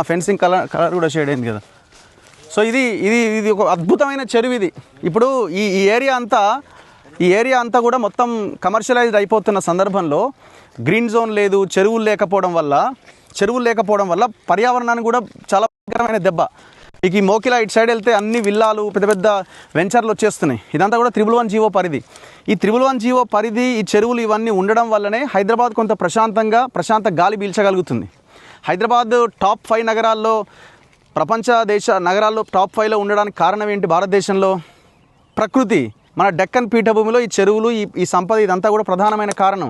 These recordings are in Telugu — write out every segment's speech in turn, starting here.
ఫెన్సింగ్ కలర్ కూడా షేడ్ అయింది కదా. సో ఇది ఇది ఇది ఒక అద్భుతమైన చెరువు ఇది. ఇప్పుడు ఈ ఏరియా అంతా కూడా మొత్తం కమర్షియలైజ్డ్ అయిపోతున్న సందర్భంలో గ్రీన్ జోన్ లేదు, చెరువులు లేకపోవడం వల్ల పర్యావరణానికి కూడా చాలా భయంకరమైన దెబ్బ. ఇక ఈ మోకిలా ఇటు సైడ్ వెళ్తే అన్ని విల్లాలు, పెద్ద పెద్ద వెంచర్లు వచ్చేస్తున్నాయి. ఇదంతా కూడా 111 జీవో పరిధి. ఈ 111 జీవో పరిధి, ఈ చెరువులు ఇవన్నీ ఉండడం వల్లనే హైదరాబాద్ కొంత ప్రశాంత గాలి పీల్చగలుగుతుంది. హైదరాబాద్ టాప్ 5 నగరాల్లో, దేశ నగరాల్లో టాప్ 5లో ఉండడానికి కారణం ఏంటి? భారతదేశంలో ప్రకృతి, మన డెక్కన్ పీఠభూమిలో ఈ చెరువులు, ఈ సంపద, ఇదంతా కూడా ప్రధానమైన కారణం.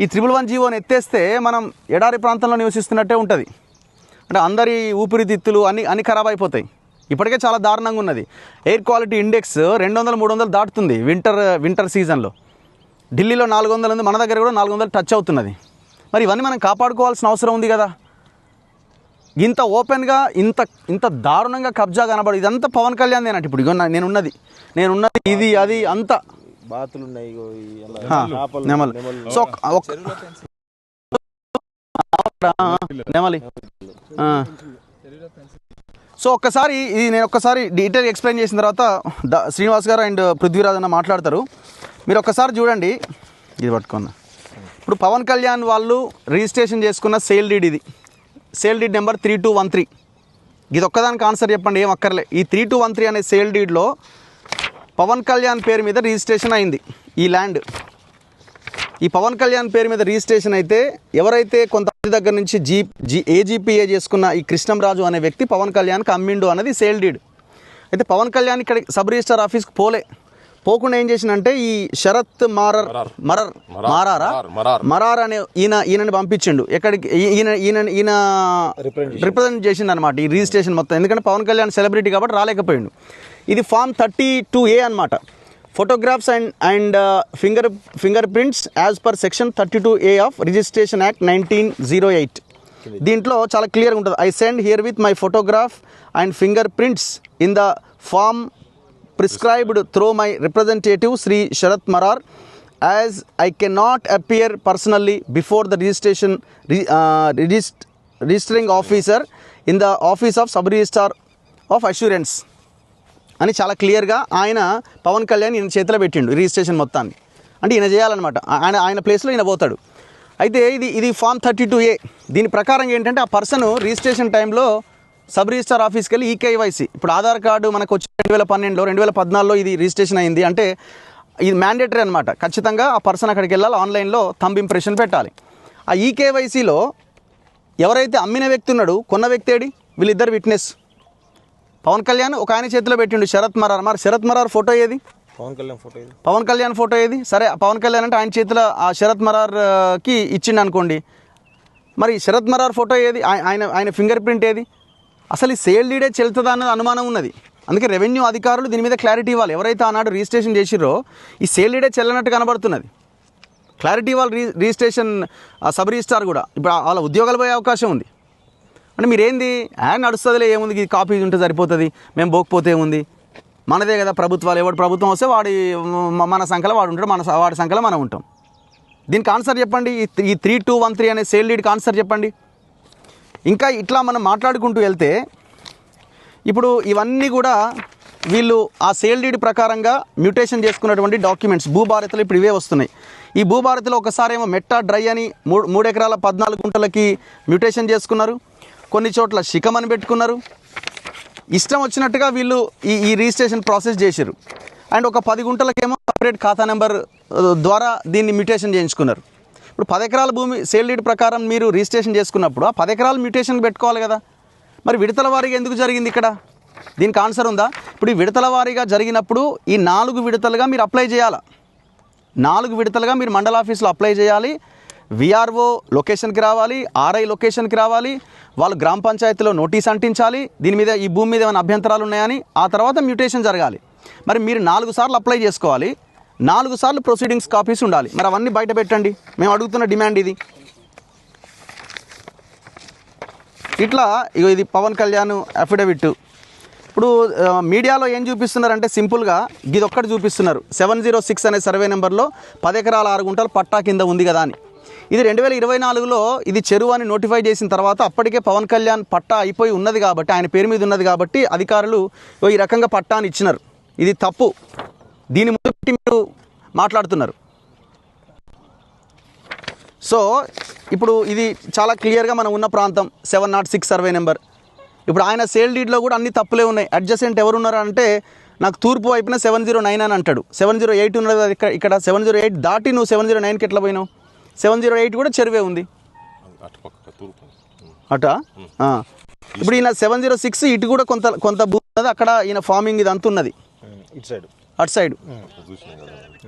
ఈ 111 జీవోని ఎత్తేస్తే మనం ఎడారి ప్రాంతంలో నివసిస్తున్నట్టే ఉంటుంది. అంటే అందరి ఊపిరితిత్తులు అన్నీ ఖరాబ్ అయిపోతాయి. ఇప్పటికే చాలా దారుణంగా ఉన్నది. ఎయిర్ క్వాలిటీ ఇండెక్స్ 200-300 దాటుతుంది వింటర్ సీజన్లో. ఢిల్లీలో 400 ఉంది, మన దగ్గర కూడా 400 టచ్ అవుతున్నది. మరి ఇవన్నీ మనం కాపాడుకోవాల్సిన అవసరం ఉంది కదా. ఇంత ఓపెన్గా ఇంత దారుణంగా కబ్జా కనబడు, ఇదంతా పవన్ కళ్యాణ్ దేనట్టు. ఇప్పుడు ఇగో నేనున్నది ఇది అది అంతా బాతులు ఉన్నాయి. సో నెమలి. సో నేను ఒక్కసారి డీటెయిల్ ఎక్స్ప్లెయిన్ చేసిన తర్వాత శ్రీనివాస్ గారు అండ్ పృథ్వీరాజ్ అన్న మాట్లాడతారు. మీరు ఒక్కసారి చూడండి, ఇది పట్టుకున్నా. ఇప్పుడు పవన్ కళ్యాణ్ వాళ్ళు రిజిస్ట్రేషన్ చేసుకున్న సేల్ డీడ్ ఇది. Sale deed number 3213. ఇది ఒక్కదానికి ఆన్సర్ చెప్పండి, ఏం అక్కర్లే. ఈ 3213 అనే సేల్ డీడ్లో పవన్ కళ్యాణ్ పేరు మీద రిజిస్ట్రేషన్ అయింది ఈ ల్యాండ్. ఈ పవన్ కళ్యాణ్ పేరు మీద రిజిస్ట్రేషన్ అయితే ఎవరైతే కొంతమంది దగ్గర నుంచి ఏజీపీఏ చేసుకున్న ఈ కృష్ణంరాజు అనే వ్యక్తి పవన్ కళ్యాణ్కి అమ్మిండు అన్నది సేల్ డీడ్. అయితే పవన్ కళ్యాణ్ ఇక్కడ సబ్ రిజిస్టార్ ఆఫీస్కి పోకుండా ఏం చేసిందంటే ఈ శరత్ మరార్ అనే ఈయనని పంపించిండు. ఎక్కడికి? ఈయన రిప్రజెంట్ చేసిండు అనమాట ఈ రిజిస్ట్రేషన్ మొత్తం. ఎందుకంటే పవన్ కళ్యాణ్ సెలబ్రిటీ కాబట్టి రాలేకపోయిండు. ఇది ఫామ్ 32A అనమాట. Photographs and finger prints as per section 32A of registration act 1908. దీంట్లో చాలా క్లియర్గా ఉంటుంది. I send herewith my photograph and finger prints in the form prescribed through my representative Shri Sharath Marar as I can not appear personally before the registering officer in the office of sub registrar of assurance అని చాలా క్లియర్గా పవన్ కళ్యాణ్ ఈయన చేతిలో పెట్టిండు రిజిస్ట్రేషన్ మొత్తాన్ని. అంటే ఈయన చేయాలన్నమాట, ఆయన ప్లేస్లో ఈయన పోతాడు. అయితే ఇది ఫామ్ 32A. దీని ప్రకారం ఏంటంటే ఆ పర్సన్ రిజిస్ట్రేషన్ టైంలో సబ్ రిజిస్టార్ ఆఫీస్కి వెళ్ళి ఈకేవైసీ, ఇప్పుడు ఆధార్ కార్డు మనకు వచ్చి 2012లో 2014లో ఇది రిజిస్ట్రేషన్ అయింది అంటే ఇది మ్యాండేటరీ అనమాట. ఖచ్చితంగా ఆ పర్సన్ అక్కడికి వెళ్ళాలి, ఆన్లైన్లో థంబ్ ఇంప్రెషన్ పెట్టాలి. ఆ ఈకేవైసీలో ఎవరైతే అమ్మిన వ్యక్తి ఉన్నాడు, కొన్న వ్యక్తి ఏడి, వీళ్ళిద్దరు విట్నెస్. పవన్ కళ్యాణ్ ఒక ఆయన చేతిలో పెట్టిండు శరత్ మరార్. మరి శరత్ మరార్ ఫోటో ఏది? పవన్ కళ్యాణ్ ఫోటో ఏది? సరే, పవన్ కళ్యాణ్ అంటే ఆయన చేతిలో ఆ శరత్ మరార్కి ఇచ్చిండు అనుకోండి. మరి శరత్ మరార్ ఫోటో ఏది? ఆయన ఫింగర్ ప్రింట్ ఏది? అసలు ఈ సేల్ డీడే చెల్తుందా అన్నది అనుమానం ఉన్నది. అందుకే రెవెన్యూ అధికారులు దీని మీద క్లారిటీ ఇవ్వాలి. ఎవరైతే ఆనాడు రిజిస్ట్రేషన్ చేసిరో ఈ సేల్ డీడే చెల్లనట్టు కనబడుతున్నది. క్లారిటీ ఇవ్వాలి రిజిస్ట్రేషన్ సబ్ రిజిస్టార్ కూడా. ఇప్పుడు వాళ్ళ ఉద్యోగాలు పోయే అవకాశం ఉంది. అంటే మీరేంది నడుస్తుందిలే, ఏముంది, ఇది కాపీ ఉంటే సరిపోతుంది, మేము పోకపోతే ఏముంది, మనదే కదా ప్రభుత్వాలు, ఎవడు ప్రభుత్వం వస్తే మన సంఖ్యలో వాడు ఉంటాడు, వాడి సంఖ్యలో మనం ఉంటాం. దీనికి ఆన్సర్ చెప్పండి. ఈ 3213 అనే సేల్ డీడ్కి ఆన్సర్ చెప్పండి. ఇంకా ఇట్లా మనం మాట్లాడుకుంటూ వెళ్తే ఇప్పుడు ఇవన్నీ కూడా వీళ్ళు ఆ సేల్ డీడ్ ప్రకారంగా మ్యూటేషన్ చేసుకున్నటువంటి డాక్యుమెంట్స్ భూభారతిలో ఇప్పుడు ఇవే వస్తున్నాయి. ఈ భూభారతిలో ఒకసారి ఏమో మెట్టా డ్రై అని 3 ఎకరాల 14 గుంటలకి మ్యూటేషన్ చేసుకున్నారు. కొన్ని చోట్ల శిఖమని పెట్టుకున్నారు. ఇష్టం వచ్చినట్టుగా వీళ్ళు ఈ రిజిస్ట్రేషన్ ప్రాసెస్ చేశారు. అండ్ ఒక 10 గుంటలకేమో సపరేట్ ఖాతా నెంబర్ ద్వారా దీన్ని మ్యూటేషన్ చేయించుకున్నారు. ఇప్పుడు 10 ఎకరాల భూమి సేల్ డీడ్ ప్రకారం మీరు రిజిస్ట్రేషన్ చేసుకున్నప్పుడు ఆ 10 ఎకరాలు మ్యూటేషన్ పెట్టుకోవాలి కదా. మరి విడతల వారీగా ఎందుకు జరిగింది ఇక్కడ? దీనికి ఆన్సర్ ఉందా? ఇప్పుడు ఈ విడతల వారీగా జరిగినప్పుడు ఈ 4 విడతలుగా మీరు అప్లై చేయాలి. 4 విడతలుగా మీరు మండల ఆఫీస్లో అప్లై చేయాలి. విఆర్ఓ లొకేషన్కి రావాలి, ఆర్ఐ లొకేషన్కి రావాలి, వాళ్ళు గ్రామ పంచాయతీలో నోటీస్ అంటించాలి, దీని మీద ఈ భూమి మీద ఏమైనా అభ్యంతరాలు ఉన్నాయని. ఆ తర్వాత మ్యూటేషన్ జరగాలి. మరి మీరు 4 సార్లు అప్లై చేసుకోవాలి, 4 సార్లు ప్రొసీడింగ్స్ కాపీస్ ఉండాలి. మరి అవన్నీ బయట పెట్టండి, మేము అడుగుతున్న డిమాండ్ ఇది. ఇట్లా ఇది పవన్ కళ్యాణ్ అఫిడవిట్. ఇప్పుడు మీడియాలో ఏం చూపిస్తున్నారంటే సింపుల్గా ఇది ఒక్కటి చూపిస్తున్నారు. 706 అనే సర్వే నెంబర్లో 10 ఎకరాల 6 గుంటలు పట్టా కింద ఉంది కదా అని. ఇది 2024లో ఇది చెరువు అని నోటిఫై చేసిన తర్వాత అప్పటికే పవన్ కళ్యాణ్ పట్టా అయిపోయి ఉన్నది కాబట్టి, ఆయన పేరు మీద ఉన్నది కాబట్టి అధికారులు ఈ రకంగా పట్టాని ఇచ్చినారు. ఇది తప్పు. దీని ముందు పెట్టి మీరు మాట్లాడుతున్నారు. సో ఇప్పుడు ఇది చాలా క్లియర్గా మనం ఉన్న ప్రాంతం 706 సర్వే నెంబర్. ఇప్పుడు ఆయన సేల్ డీడ్లో కూడా అన్ని తప్పులే ఉన్నాయి. అడ్జసెంట్ ఎవరు ఉన్నారు అంటే నాకు తూర్పు వైపున 709 అని అంటాడు, 708 ఉన్నది ఇక్కడ. 708 దాటి నువ్వు 709కి ఎట్లా పోయినావు? 708 కూడా చెరువే ఉంది అట. ఇప్పుడు ఈయన 706 ఇటు కూడా కొంత భూమి ఉన్నది అక్కడ, ఈయన ఫార్మింగ్ ఇది అంత ఉన్నది అటు సైడ్.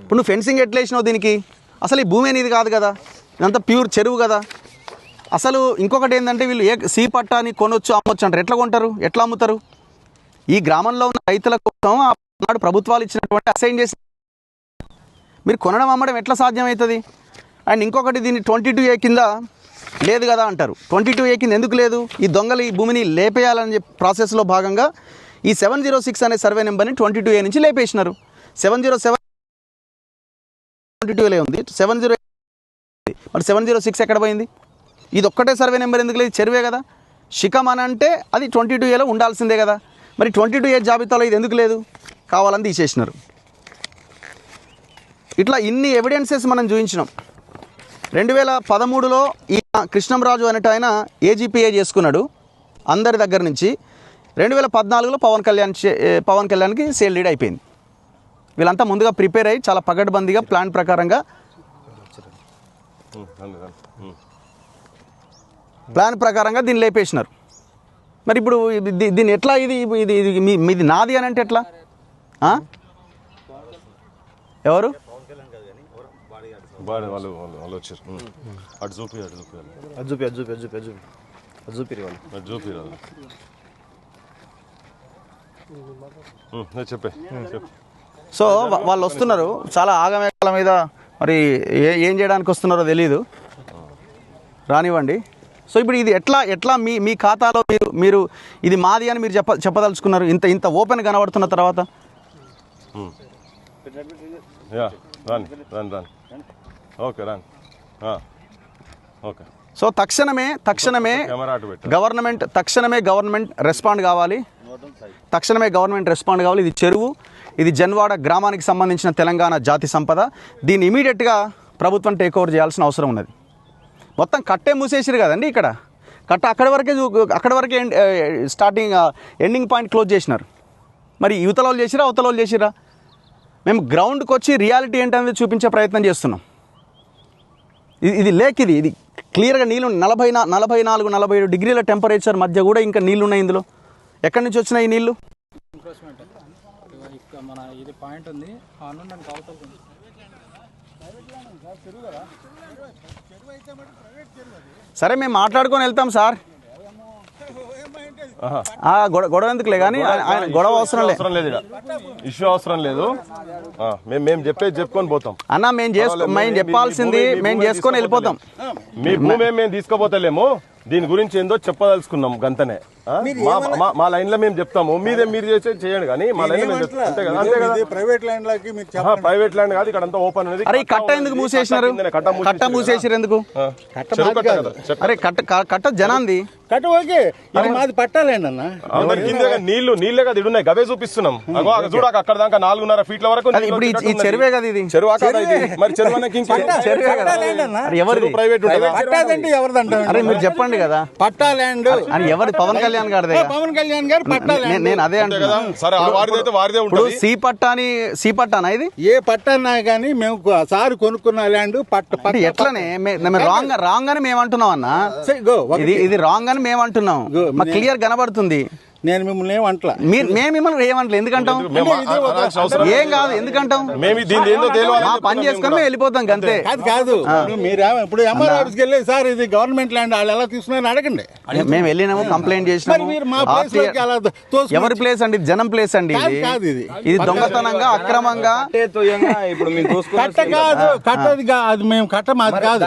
ఇప్పుడు నువ్వు ఫెన్సింగ్ ఎట్లా వేసినావు దీనికి? అసలు ఈ భూమి అనేది కాదు కదా, ఇదంతా ప్యూర్ చెరువు కదా. అసలు ఇంకొకటి ఏంటంటే వీళ్ళు సీ పట్టాని కొనొచ్చు అమ్మొచ్చు అంటారు. ఎట్లా కొంటారు, ఎట్లా అమ్ముతారు? ఈ గ్రామంలో ఉన్న రైతుల కోసం నాడు ప్రభుత్వాలు ఇచ్చినటువంటి అసైన్ చేసి మీరు కొనడం అమ్మడం ఎట్లా సాధ్యమవుతుంది? అండ్ ఇంకొకటి దీన్ని 22A కింద లేదు కదా అంటారు. 22A కింద ఎందుకు లేదు? ఈ దొంగలు ఈ భూమిని లేపేయాలని చెప్పి ప్రాసెస్లో భాగంగా ఈ 706 అనే సర్వే నెంబర్ని 22A నుంచి లేపేసినారు. 707 22A ఉంది, 708 మరి 706 ఎక్కడ పోయింది? ఇది ఒక్కటే సర్వే నెంబర్ ఎందుకు లేదు? చెరువే కదా. శిఖం అని అంటే అది 22Aలో ఉండాల్సిందే కదా. మరి 22A జాబితాలో ఇది ఎందుకు లేదు? కావాలని తీసేసినారు. ఇట్లా ఇన్ని ఎవిడెన్సెస్ మనం చూపించినాం. 2013లో ఈ కృష్ణంరాజు అనేట ఆయన ఏజీపీఏ చేసుకున్నాడు అందరి దగ్గర నుంచి. 2014లో పవన్ కళ్యాణ్కి సేల్ డీడ్ అయిపోయింది. వీళ్ళంతా ముందుగా ప్రిపేర్ అయ్యి చాలా పగడ్బందీగా ప్లాన్ ప్రకారంగా దీన్ని లేపేసినారు. మరి ఇప్పుడు దీన్ని ఎట్లా ఇది మీది నాది అని అంటే ఎట్లా? ఎవరు సో వాళ్ళు వస్తున్నారు చాలా ఆగమేఘాల మీద. మరి ఏం చేయడానికి వస్తున్నారో తెలీదు, రానివ్వండి. సో ఇప్పుడు ఇది ఎట్లా మీ ఖాతాలో మీరు ఇది మాది అని మీరు చెప్పదలుచుకున్నారు ఇంత ఓపెన్ కనబడుతున్న తర్వాత? సో తక్షణమే గవర్నమెంట్ రెస్పాండ్ కావాలి. ఇది చెరువు, ఇది జన్వాడ గ్రామానికి సంబంధించిన తెలంగాణ జాతి సంపద. దీన్ని ఇమీడియట్గా ప్రభుత్వం టేక్ ఓవర్ చేయాల్సిన అవసరం ఉన్నది. మొత్తం కట్టే మూసేసారు కదండి. ఇక్కడ కట్ట అక్కడి వరకే స్టార్టింగ్ ఎండింగ్ పాయింట్ క్లోజ్ చేసినారు. మరి యువతల వాళ్ళు చేసిరా, అవతల వాళ్ళు చేసిరా? మేము గ్రౌండ్కి వచ్చి రియాలిటీ ఏంటనేది చూపించే ప్రయత్నం చేస్తున్నాం. ఇది లేక్, ఇది క్లియర్గా నీళ్ళు 44-47 డిగ్రీల టెంపరేచర్ మధ్య కూడా ఇంకా నీళ్ళు ఉన్నాయి ఇందులో. ఎక్కడి నుంచి వచ్చినాయి ఈ నీళ్ళు? సరే మేము మాట్లాడుకొని వెళ్తాం సార్. గొడవ ఎందుకులే కానీ ఆయన గొడవ అవసరం లేదు, ఇష్యూ అవసరం లేదు. మేము చెప్పుకొని పోతాం అన్న. మేము చెప్పాల్సింది మేము చేసుకొని వెళ్ళిపోతాం. మీ భూమి మేము తీసుకోపోతలేము, దీని గురించి ఏందో చెప్పదలుచుకున్నాం గంతనే. మా లైన్ లో మేము చెప్తాము, మీరు చేయండి కానీ మా లైన్ అంతే కదా. ప్రైవేట్ ల్యాండ్ కాదు, ఇక్కడ అంతా ఓపెన్ అనేది. అరే కట్ట ఎందుకు మూసేసినారు? కట్ట మూసేసారు ఎందుకు? అరే కట్ట జనాంది కట్ట ఓకే, మాది పట్టాలండి అన్న. నీళ్ళే కదా ఇడున్నాయి, గవే చూపిస్తున్నాం. చూడక అక్కడ దాకా 4.5 ఫీట్ల వరకు. ఇప్పుడు ఈ చెరువే కదా ఇది? చెరువు మరి చెరువు ఎవరిది? ప్రైవేట్ అరే మీరు చెప్పండి కదా. పట్టా ల్యాండ్ అని ఎవరి? పవన్ కళ్యాణ్ గారిదే. పవన్ కళ్యాణ్ గారు పట్టా ల్యాండ్. నేను అదే అంటున్నా. సీ పట్టానా ఇది? ఏ పట్టా కానీ మేము సార్ కొనుక్కున్న ల్యాండ్ పట్ట. ఎట్లనే రాంగ్ అని మేము అంటున్నాం అన్న. ఇది రాంగ్ అని మేము అంటున్నాం, మాకు క్లియర్ కనబడుతుంది. నేను మిమ్మల్ని ఏమంటా, మేము మిమ్మల్ని ఏమంటలే. ఎందుకంటాం? ఏం కాదు, ఎందుకంటాం? మా పని చేసుకొని మేము వెళ్ళిపోతాం అంతే. కాదు ఇప్పుడు ఎంఆర్ ఆఫీస్కి వెళ్ళి సార్ ఇది గవర్నమెంట్ ల్యాండ్ వాళ్ళు ఎలా తీసుకున్నారని అడగండి. మేము వెళ్ళినాము, కంప్లైంట్ చేసినాము. ఎవరి ప్లేస్ అండి? జనం ప్లేస్ అండి. ఇది దొంగతనంగా అక్రమంగా కట్ట కాదు, కట్టది అది మేము కట్ట మాది కాదు.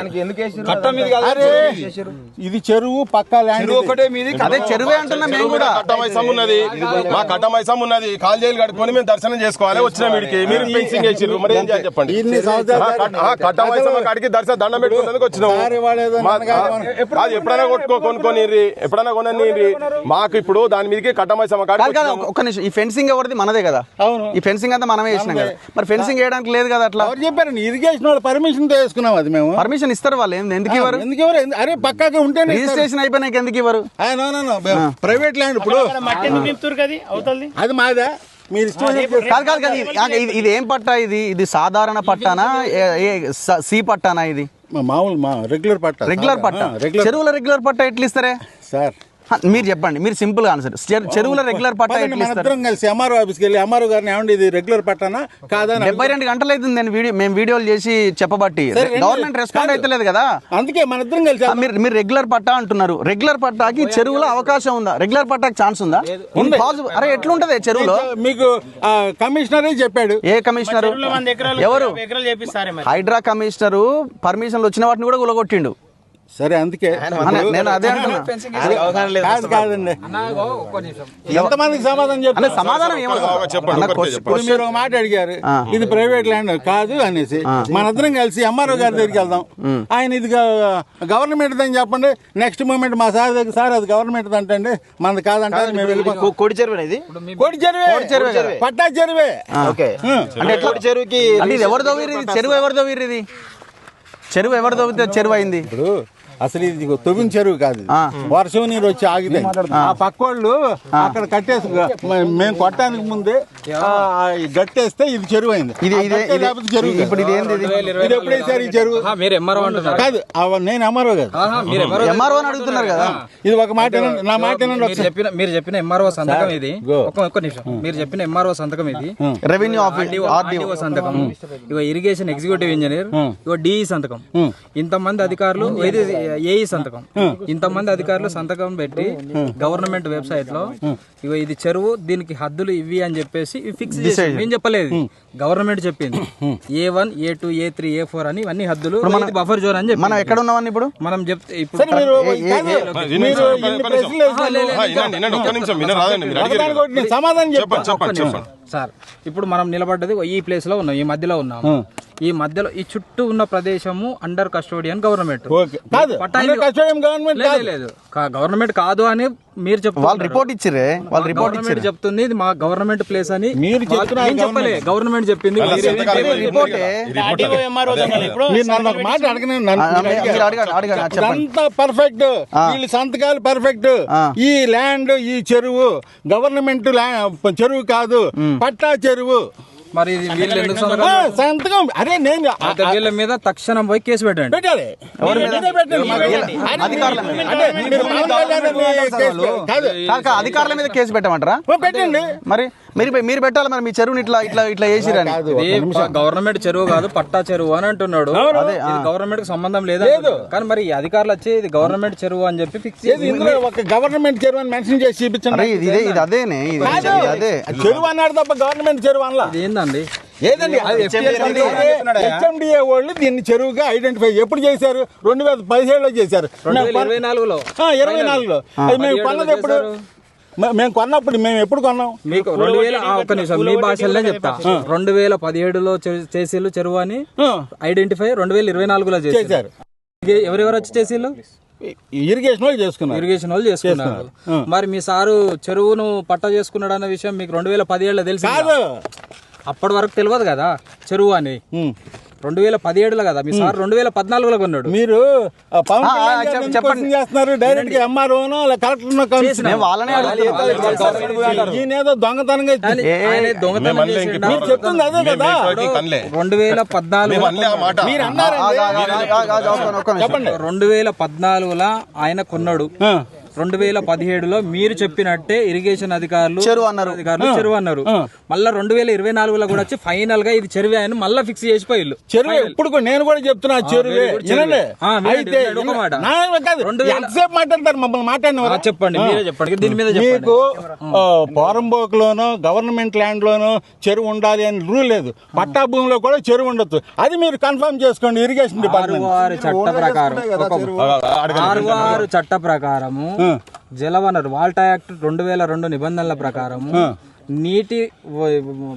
ఇది చెరువు పక్క ల్యాండ్. అదే చెరువే అంటున్నాం మేము కూడా. కట్టమైసం ఉన్నది, మా కట్టమైసం ఉన్నది. కాలేజీలు కట్టుకొని మేము దర్శనం చేసుకోవాలి. వచ్చిన వీడికి మీరు ఫెన్సింగ్ వేసిర్రు, మరి ఏం చేయాలి చెప్పండి? కట్టమైసం కాడికి దర్శనం దండం పెట్టుకున్నందుకు వచ్చినాము. అది ఎప్పుడైనా కొనుక్కొని ఎప్పుడైనా కొనని మాకు ఇప్పుడు దాని మీదకి కట్టమైసం కాడికి. ఒక్క నిమిషం, ఈ ఫెన్సింగ్ ఎవరిది? మనదే కదా. ఈ ఫెన్సింగ్ అంతా మనమే వేసినాం కదా. మరి ఫెన్సింగ్ వేయడానికి లేదు కదా. అట్లా చెప్పారండి, ఇరిగేషన్ వాళ్ళు పర్మిషన్ చేసుకున్నాం. అది మేము పర్మిషన్ ఇస్తారు వాళ్ళు. ఎందుకు ఇవ్వరు? అరే పక్కాగా ఉంటే రిజిస్ట్రేషన్ అయిపోయినాక ఎందుకు ఇవ్వరు? ప్రైవేట్ ల్యాండ్ ఇప్పుడు అది మాదా? మీరు కాదు ఇది ఏం పట్టా? ఇది సాధారణ పట్టానా, సి పట్టానా? ఇది మామూలు రెగ్యులర్ పట్టా. రెగ్యులర్ పట్టా. చెరువుల రెగ్యులర్ పట్టా ఎట్లా ఇస్తారే సార్? మీరు చెప్పండి, మీరు సింపుల్ గా ఆన్సర్. చెరువుల రెగ్యులర్ పట్టా ఎట్లా ఇస్తారు? కలిసి ఎంఆర్ఓ ఆఫీస్కి వెళ్ళి ఎంఆర్ఓ గారిని ఏమండి ఇది రెగ్యులర్ పట్టానా కాదా? 72 గంటలు అవుతుంది మేము వీడియోలు చేసి చెప్పబట్టి. గవర్నమెంట్ రెస్పాండ్ అయితే లేదు కదా. అందుకే మన ఇద్దరం కలిసి మీరు రెగ్యులర్ పట్టా అంటున్నారు. రెగ్యులర్ పట్టాకి చెరువులో అవకాశం ఉందా? రెగ్యులర్ పట్టాకి ఛాన్స్ ఉందా? అరే ఎట్లుంటది చెరువులో? మీకు కమిషనరే చెప్పాడు. ఏ కమిషనరు? ఎవరు? హైడ్రా కమిషనరు పర్మిషన్లు వచ్చిన వాటిని కూడా గులగొట్టిండు. సరే, అందుకే నేను అదే అంటున్నా. కాదండి, ఎంతమందికి సమాధానం చెప్పారు? సమాధానం మీరు ఒక మాట అడిగారు, ఇది ప్రైవేట్ ల్యాండ్ కాదు అనేసి. మనందరం కలిసి ఎంఆర్ఓ గారి దగ్గరికి వెళ్దాం. ఆయన ఇది గవర్నమెంట్ అని చెప్పండి. నెక్స్ట్ మూమెంట్ మా సార్ దగ్గర, సార్ అది గవర్నమెంట్ అంటండి, మనది కాదంటే మేము వెళ్ళిపోతాం. కోడి చెరువు ఇది, కోడి చెరువే, పట్టా చెరువే. అంటే చెరువుకి ఎవరిదో వీరి చెరువు, ఎవరిదో వీరి ఇది చెరువు, ఎవరిదో చెరువు అయింది. ఇప్పుడు అసలు ఇది తొవ్విన చెరువు కాదు, వర్షం నీరు వచ్చి ఆగితే ఆ పక్కోళ్ళు అక్కడ కట్టేసి మేము కొట్టడానికి ముందే గట్టేస్తే ఇది చెరువు అయింది. చెరువు ఇప్పుడు ఇది ఎప్పుడైసారు ఈ చెరువు కాదు. నేను ఎంఆర్ఓ కాదు, ఎంఆర్ఓ అని అడుగుతున్నారు కదా. ఇది ఒక మాట, నా మాట మీరు చెప్పిన ఎంఆర్ఓ సంతకం ఇది. ఒక్క నిమిషం, మీరు చెప్పిన ఎంఆర్ఓ సంతకం ఇది. రెవెన్యూ ఆర్డీఓ సంతకం, ఇగో ఇరిగేషన్ ఎగ్జిక్యూటివ్ ఇంజనీర్, ఇగో డిఈ సంతకం. ఇంతమంది అధికారులు, ఏఈ సంతకం. ఇంతమంది అధికారులు సంతకం పెట్టి గవర్నమెంట్ వెబ్సైట్ లో ఇగో ఇది చెరువు, దీనికి హద్దులు ఇవి అని చెప్పేసి ఫిక్స్ చేసి, నేను చెప్పలేదు, గవర్నమెంట్ చెప్పింది. A1, A2, A3, A4 అని ఇవన్నీ హద్దులు, బఫర్ జోన్ అని చెప్పి. మనం ఎక్కడ ఉన్నామని ఇప్పుడు మనం చెప్తే సార్, ఇప్పుడు మనం నిలబడ్డది ఈ ప్లేస్ లో ఉన్నాం, ఈ మధ్యలో ఉన్నాం. ఈ మధ్యలో ఈ చుట్టూ ఉన్న ప్రదేశము అండర్ కస్టోడియన్ గవర్నమెంట్. లేదు, గవర్నమెంట్ కాదు అని మీరు చెప్తారు. వాళ్ళు రిపోర్ట్ ఇచ్చిరే, వాళ్ళు రిపోర్ట్ ఇచ్చారు, చెప్తుంది ఇది మా గవర్నమెంట్ ప్లేస్ అని. మీరు చెప్పలే, గవర్నమెంట్ చెప్పింది. పర్ఫెక్ట్, వీళ్ళ సంతకాలు పర్ఫెక్ట్. ఈ ల్యాండ్, ఈ చెరువు గవర్నమెంట్ చెరువు కాదు, పట్టా చెరువు. మరి వీళ్ళు సంతకం? అరే నేను వీళ్ళ మీద తక్షణం పోయి కేసు పెట్టండి. పెట్టాలి. అధికారుల మీద కేసు పెట్టమంటారా? పెట్టండి. మరి మీరు పెట్టాలి. మరి మీ చెరువుని ఇట్లా ఇట్లా ఇట్లా చేసిరని. గవర్నమెంట్ చెరువు కాదు, పట్టా చెరువు అని అంటున్నాడు. గవర్నమెంట్ కి సంబంధం లేదు. కానీ మరి అధికారులు వచ్చి ఇది గవర్నమెంట్ చెరువు అని చెప్పి ఫిక్స్ చేసి ఒక గవర్నమెంట్ చెరువు అని మెన్షన్ చేసి చూపించండి. ఇది అదేనే, అదే చెరువు అన్నాడు తప్ప గవర్నమెంట్ చెరువు అనలా. ఏందండి? ఏదండి? హెచ్ఎండిఏ వాళ్ళు దీన్ని చెరువుగా ఐడెంటిఫై ఎప్పుడు చేశారు? 2017లో చేశారు. 2024లో. 24లో. మేము కొన్నది ఎప్పుడు? మేము కొన్నప్పుడు మేము ఎప్పుడు కొన్నాం? మీకు 2000 నిమిషం మీ భాషల్లో చెప్తా. 2017లో చేసేళ్ళు చెరువు అని ఐడెంటిఫై 2024లో చేశారు. ఎవరెవరు వచ్చి చేసేళ్ళు? ఇరిగేషన్ వాళ్ళు చేసుకున్నారు. ఇరిగేషన్ వాళ్ళు చేసుకున్నారు. మరి మీ సారు చెరువును పట్టా చేసుకున్నాడు అన్న విషయం మీకు 2017లో తెలుసు? అప్పటి వరకు తెలియదు కదా చెరువు అని. 2017లో కదా మీ సార్ 2014లో కొన్నాడు. మీరు చేస్తున్నారు డైరెక్ట్ గా ఎంఆర్ఓనో కలెక్టర్ ఈయనేదో దొంగతనంగా చెప్తుంది అదే కదా. 2014 మీరు అన్నారు చెప్పండి. 2014లో ఆయన కొన్నాడు. 2017లో మీరు చెప్పినట్టే ఇరిగేషన్ అధికారులు చెరువు అన్నారు. మళ్ళీ 2024లో కూడా వచ్చి ఫైనల్ గా ఇది చెరువే అని మళ్ళీ ఫిక్స్ చేసిపోయిల్లు. చెరువు ఇప్పుడు నేను కూడా చెప్తున్నా చెరువే. చెప్పండి, మీరే చెప్పండి దీని మీద. మీకు పోరంబోకులోనో గవర్నమెంట్ ల్యాండ్ లోనో చెరువు ఉండాలి అని రూల్ లేదు. పట్టా భూమిలో కూడా చెరువు ఉండొచ్చు. అది మీరు కన్ఫర్మ్ చేసుకోండి. ఇరిగేషన్ డిపార్ట్మెంట్ చట్ట ప్రకారము జలవనరు వాల్టా యాక్ట్ 2002 నిబంధనల ప్రకారం నీటి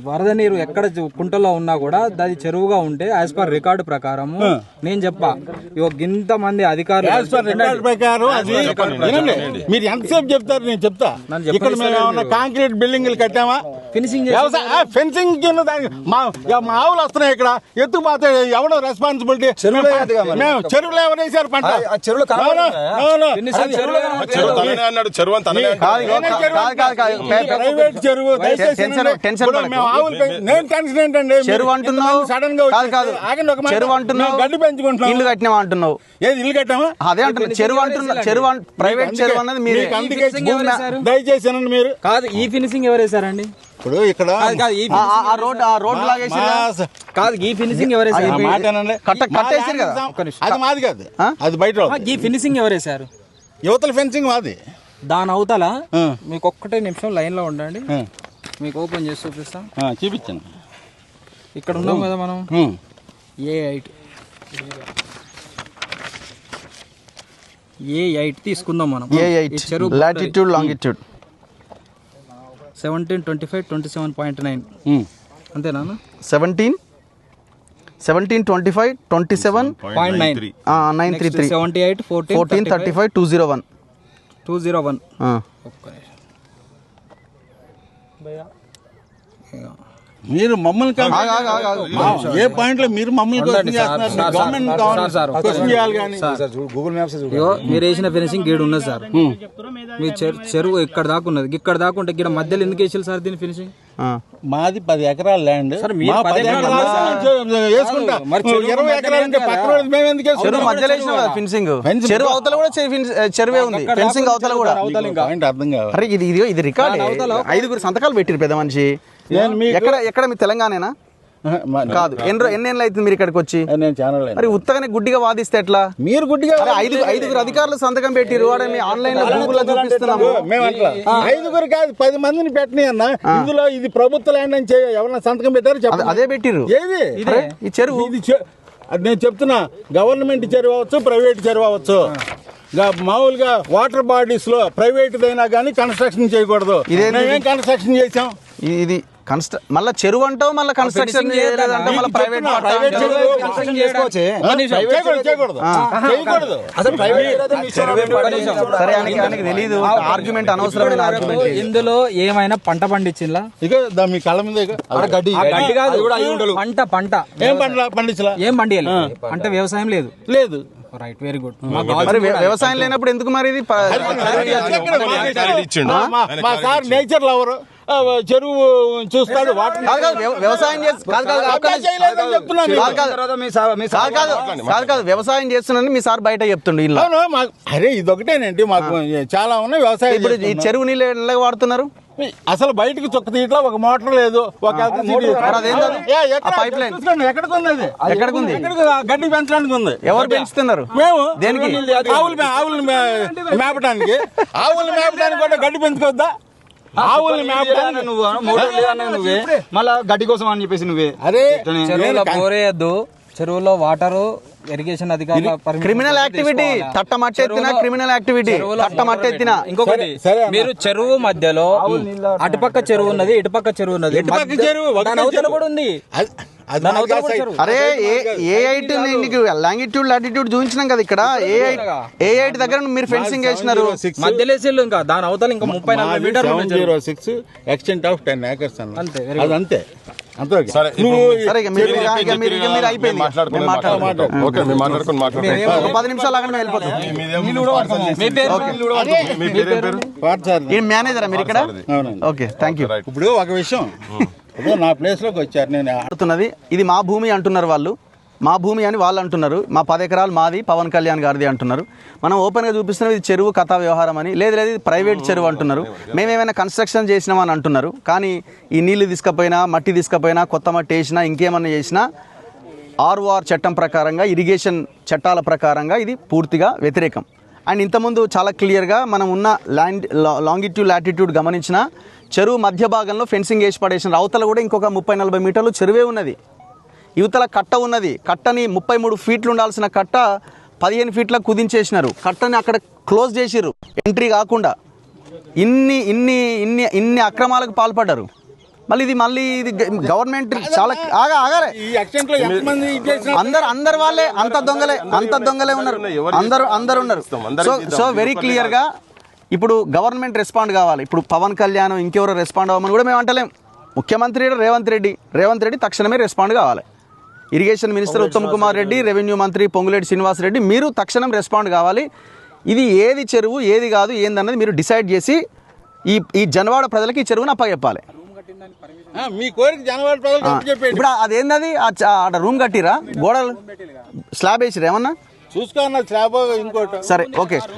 వరద నీరు ఎక్కడ కుంటలో ఉన్నా కూడా అది చెరువుగా ఉంటే యాజ్ పర్ రికార్డు ప్రకారము నేను చెప్పా ఇంత మంది అధికారులు ప్రకారం అది మీరు ఎంతసేపు చెప్తారు నేను చెప్తా. ఇక్కడ మేము ఏమన్నా కాంక్రీట్ బిల్డింగ్లు కట్టామా? ఫినిషింగ్ ఫెన్సింగ్ మా ఆవులు వస్తున్నాయి ఇక్కడ ఎత్తుకుపోతే ఎవడో రెస్పాన్సిబిలిటీ? మేము చెరువులో ఎవరు వేసారు పంట? ప్రైవేట్ చెరువు. గడ్డి పెంచుకుంటున్నాం. ఇల్లు కట్టినావా అంటున్నావు? ఏది ఇల్లు కట్టామా? అదే అంటున్నా. చెరువు అంటున్నా. చెరువు ప్రైవేట్ చెరువు అన్నది మీరు. దయచేసి మీరు కాదు. ఈ ఫినిషింగ్ ఎవరు వేసారండి? ఇప్పుడు ఇక్కడ రోడ్ లాగేసి కాదు. ఈ ఫినిషింగ్ ఎవరు వేసారు? కట్టేసారు కదా. అది మాది కాదు, అది బయట. ఈ ఫినిషింగ్ ఎవరు వేసారు? యువతల ఫెన్సింగ్ మాది. దాని అవతల మీకు ఒక్కటే నిమిషం లైన్ లో ఉండండి, మీకు ఓపెన్ చేసి చూపిస్తాం. చూపించండి. ఇక్కడ ఉన్నాం కదా మనం. ఏ8 తీసుకుందాం మనం. చెరువు లాటిట్యూడ్ లాంగిట్యూడ్ 17, 25, 27.9 అంతేనా? 17, 25, 27.9 933 78, 14, 35, 201 201. మీరు మమ్మల్ని ఏ పాయింట్ లో మీరు మమ్మల్ని మీరు వేసిన ఫినిషింగ్ గీడు ఉన్నది సార్. మీ చెరువు ఇక్కడ దాకా ఉన్నది. ఇక్కడ దాకా ఉంటే ఇక్కడ మధ్యలో ఎందుకు వేసారు సార్ దీని ఫినిషింగ్? మాది 10 ఎకరాల ల్యాండ్. చెరువు అవతల కూడా చెరువే ఉంది. ఫెన్సింగ్ అవతల కూడా అర్థం కావాలి. ఇది రికార్డ్. 5 సంతకాలు పెట్టిరు పెద్ద మనిషి. ఎక్కడ మీ తెలంగాణనా? కాదు. ఎన్నేళ్ళు అవుతుంది మీరు ఇక్కడికి వచ్చి? మరి ఉత్తగానే గుడ్డిగా వాదిస్తే ఎట్లా? మీరు గుడ్డిగా 5 అధికారులు సంతకం పెట్టిరు. ఆన్లైన్ లో గూగుల్లో చూపిస్తున్నాము. 5 కాదు 10 మందిని పెట్టినాయి అన్న. ఇందులో ఇది ప్రభుత్వ ల్యాండ్ అని ఎవరైనా సంతకం పెట్టారు? అదే పెట్టిరు. ఏది ఈ చెరువు? నేను చెప్తున్నా, గవర్నమెంట్ చెరువు అవ్వచ్చు, ప్రైవేట్ చెరువు అవ్వచ్చు. మామూలుగా వాటర్ బాడీస్ లో ప్రైవేట్ అయినా కానీ కన్స్ట్రక్షన్ చేయకూడదు. మేమేం కన్స్ట్రక్షన్ చేసాం? ఇది మళ్ళీ చెరువు అంటావు, మళ్ళీ కన్స్ట్రక్షన్ చేయలేదంటే మళ్ళీ ప్రైవేట్ సరే. ఆయనకి తెలీదు. ఆర్గ్యుమెంట్ అనవసరమైన ఆర్గ్యుమెంట్. ఇందులో ఏమైనా పంట పండించిందా? ఇక మీ కళ్ళ మీద గడ్డి కాదు, పంట ఏం పండించలా? ఏం పండియాలి అంటే వ్యవసాయం లేదు. Right, very good. మరి వ్యవసాయం లేనప్పుడు ఎందుకు మరి ఇది? మా సార్ నేచర్ లవర్, చెరువు చూస్తాడు. వ్యవసాయం వ్యవసాయం చేస్తున్నాను మీ సార్ బయట చెప్తుండే. అరే ఇదొకటేనండి, మాకు చాలా ఉన్నాయి వ్యవసాయం. ఇప్పుడు ఈ చెరువు నీళ్ళు ఎట్లా వాడుతున్నారు? అసలు బయటకు చొక్క తీయట్లా, ఒక మోటార్ లేదు, ఒక పైప్ లైన్ ఎక్కడికి ఉంది? అది ఎక్కడికి ఉంది? గడ్డి పెంచడానికి ఉంది. ఎవరు పెంచుతున్నారు? మేము. దేనికి? ఆవులు మేపడానికి. ఆవులు మేపడానికి కూడా గడ్డి పెంచుకోవద్దా? ఆవులు మేపడానికి నువ్వే మళ్ళా గడ్డి కోసం అని చెప్పేసి నువ్వే. అరే చెరువులో బోరేయద్దు, చెరువులో వాటరు ఇరిగేషన్ అధికారుల క్రిమినల్ యాక్టివిటీ. తట్టమట్టెత్తిన క్రిమినల్ యాక్టివిటీ. తట్టమట్టెత్తిన. ఇంకొకటి, మీరు చెరువు మధ్యలో అటుపక్క చెరువు ఉన్నది, ఇటుపక్క చెరువు ఉన్నది, అవతల కూడా ఉంది. అరే ఏ8 నీకు లాంగిట్యూడ్ లాటిట్యూడ్ చూపించినాం కదా. ఇక్కడ ఏ8 దగ్గర మీరు ఫెన్సింగ్ వేసినారు. మధ్యలో ఇంకా దాని అవతల ఇంకా 30-40 మీటర్లు. 706 ఎక్స్టెంట్ ఆఫ్ 10 acres అంతే. అంతే. ఒక 10 నిమిషాలు లాగానే వెళ్ళిపోతాం. మేనేజరా మీరు ఇక్కడ? Okay, thank you. ఇప్పుడు ఒక విషయం, నా ప్లేస్ లోకి వచ్చారు. నేను అడుగుతున్నది, ఇది మా భూమి అంటున్నారు వాళ్ళు. మా భూమి అని వాళ్ళు అంటున్నారు. మా 10 ఎకరాలు మాది, పవన్ కళ్యాణ్ గారిది అంటున్నారు. మనం ఓపెన్గా చూపిస్తున్నాం ఇది చెరువు కథా వ్యవహారం అని. లేదు ఇది ప్రైవేట్ చెరువు అంటున్నారు. మేమేమైనా కన్స్ట్రక్షన్ చేసినామని అంటున్నారు. కానీ ఈ నీళ్లు తీసుకపోయినా, మట్టి తీసుకపోయినా, కొత్త మట్టి వేసినా, ఇంకేమన్నా చేసినా ఆర్ఓఆర్ చట్టం ప్రకారంగా, ఇరిగేషన్ చట్టాల ప్రకారంగా ఇది పూర్తిగా వ్యతిరేకం. అండ్ ఇంతకుముందు చాలా క్లియర్గా మనం ఉన్న లాంగిట్యూడ్ లాటిట్యూడ్ గమనించిన చెరువు మధ్య భాగంలో ఫెన్సింగ్ వేసి పడేసిన. అవతల కూడా ఇంకొక 30-40 మీటర్లు చెరువే ఉన్నది. యువతల కట్ట ఉన్నది. కట్టని 33 ఫీట్లు ఉండాల్సిన కట్ట 15 ఫీట్లకు కుదించేసినారు. కట్టని అక్కడ క్లోజ్ చేసిర్రు. ఎంట్రీ కాకుండా ఇన్ని ఇన్ని ఇన్ని ఇన్ని అక్రమాలకు పాల్పడ్డారు. మళ్ళీ ఇది గవర్నమెంట్ చాలా ఆగాలి. ఈ యాక్సిడెంట్ లో ఎంతమంది ఇది చేసినా అందరు వాళ్ళే అంత దొంగలే ఉన్నారు. అందరు ఉన్నారు. సో వెరీ క్లియర్ గా ఇప్పుడు గవర్నమెంట్ రెస్పాండ్ కావాలి. ఇప్పుడు పవన్ కళ్యాణ్ ఇంకెవరో రెస్పాండ్ అవ్వమని కూడా మేము అంటలేం. ముఖ్యమంత్రి రేవంత్ రెడ్డి తక్షణమే రెస్పాండ్ కావాలి. Irrigation minister Uttam Kumar Reddy, revenue మంత్రి పొంగులేటి శ్రీనివాస్ రెడ్డి, మీరు తక్షణం రెస్పాండ్ కావాలి. ఇది ఏది చెరువు ఏది కాదు ఏందన్నది మీరు డిసైడ్ చేసి ఈ జనవాడ ప్రజలకి ఈ చెరువుని అప్పచెప్పాలి. మీ కోరిక జనవరి ప్రజలకు చెప్పేది. ఇప్పుడు అదేందది అక్కడ రూమ్ కట్టిరా, గోడలు స్లాబ్ వేసిరా ఏమన్నా చూసుకో స్లాబ్ ఇంకోటి. సరే ఓకే.